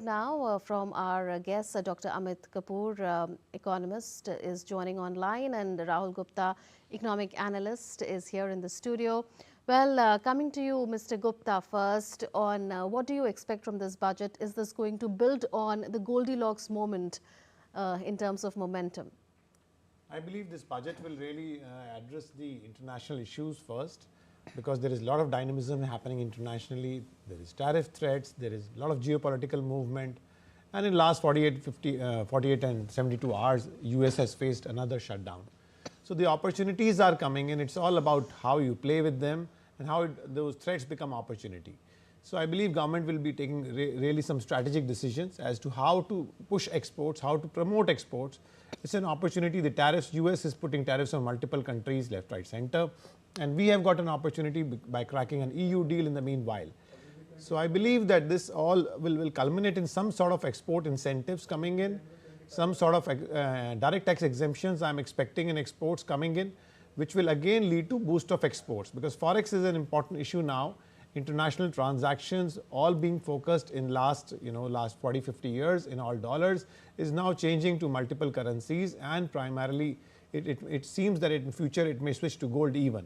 now from our guest, Dr. Amit Kapoor, economist, is joining online, and Rahul Gupta, economic analyst, is here in the studio. Well, coming to you, Mr. Gupta, first on what do you expect from this budget? Is this going to build on the Goldilocks moment in terms of momentum? I believe this budget will really address the international issues first, because there is a lot of dynamism happening internationally. There is tariff threats, there is a lot of geopolitical movement, and in last 48 and 72 hours, US has faced another shutdown. So the opportunities are coming in. It's all about how you play with them and how those threats become opportunity. So I believe government will be taking really some strategic decisions as to how to push exports, how to promote exports. It's an opportunity. The tariffs, US is putting tariffs on multiple countries, left, right, center. And we have got an opportunity by cracking an EU deal in the meanwhile. So I believe that this all will culminate in some sort of export incentives coming in, some sort of direct tax exemptions I'm expecting in exports coming in, which will again lead to boost of exports, because Forex is an important issue now. International transactions all being focused in last 40, 50 years in all dollars is now changing to multiple currencies, and primarily it seems that in future it may switch to gold even.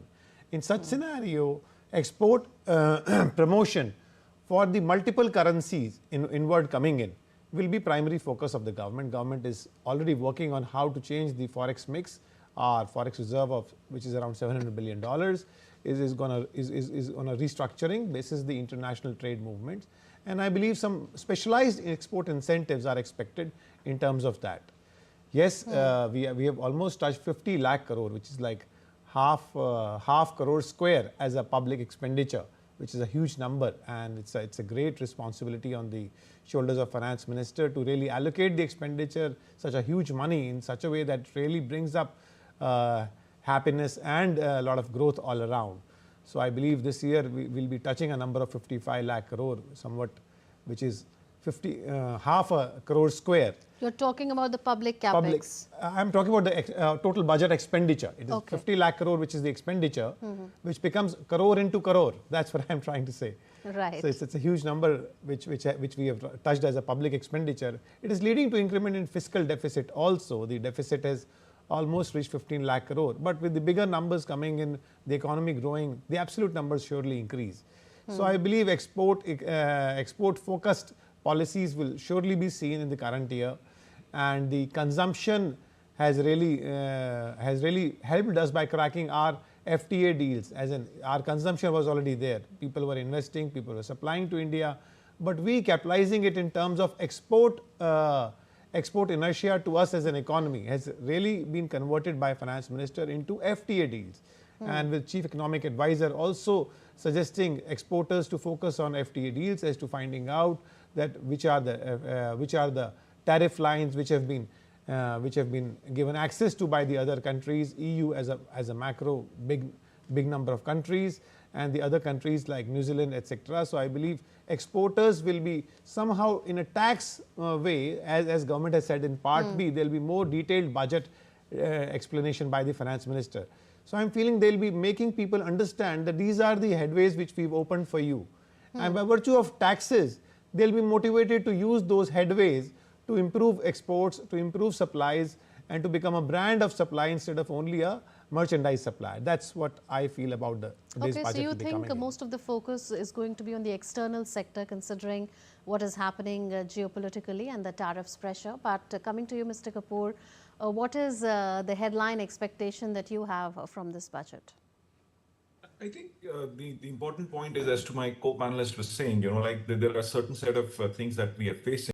In such scenario, export promotion for the multiple currencies inward coming in will be primary focus of the government. Government is already working on how to change the Forex mix. Our Forex reserve, which is around $700 billion, is on a restructuring basis the international trade movements. And I believe some specialized export incentives are expected in terms of that. Yes, we have almost touched 50 lakh crore, which is like half crore square as a public expenditure, which is a huge number, and it's a great responsibility on the shoulders of finance minister to really allocate the expenditure, such a huge money, in such a way that really brings up happiness and a lot of growth all around. So I believe this year we will be touching a number of 55 lakh crore, somewhat, which is half a crore square. You're talking about the public capex. I'm talking about the total budget expenditure. It is 50 lakh crore, which is the expenditure, which becomes crore into crore. That's what I'm trying to say. Right. So it's a huge number which we have touched as a public expenditure. It is leading to increment in fiscal deficit also. The deficit has almost reached 15 lakh crore. But with the bigger numbers coming in, the economy growing, the absolute numbers surely increase. So I believe export focused policies will surely be seen in the current year, and the consumption has really helped us by cracking our FTA deals. As in, our consumption was already there. People were investing, people were supplying to India, but we capitalizing it in terms of export inertia to us as an economy has really been converted by finance minister into FTA deals. And with chief economic advisor also suggesting exporters to focus on FTA deals as to finding out that which are the tariff lines which have been given access to by the other countries, EU as a macro big number of countries, and the other countries like New Zealand, etc. So I believe exporters will be somehow in a tax way, as government has said in part B, there will be more detailed budget explanation by the finance minister. So I'm feeling they'll be making people understand that these are the headways which we've opened for you. And by virtue of taxes, they'll be motivated to use those headways to improve exports, to improve supplies, and to become a brand of supply instead of only a merchandise supplier. That's what I feel about today's budget. So you think most of the focus is going to be on the external sector, considering what is happening geopolitically and the tariffs pressure. But coming to you, Mr. Kapoor, what is the headline expectation that you have from this budget? I think the important point is, as to my co-panelist was saying, like there are a certain set of things that we are facing.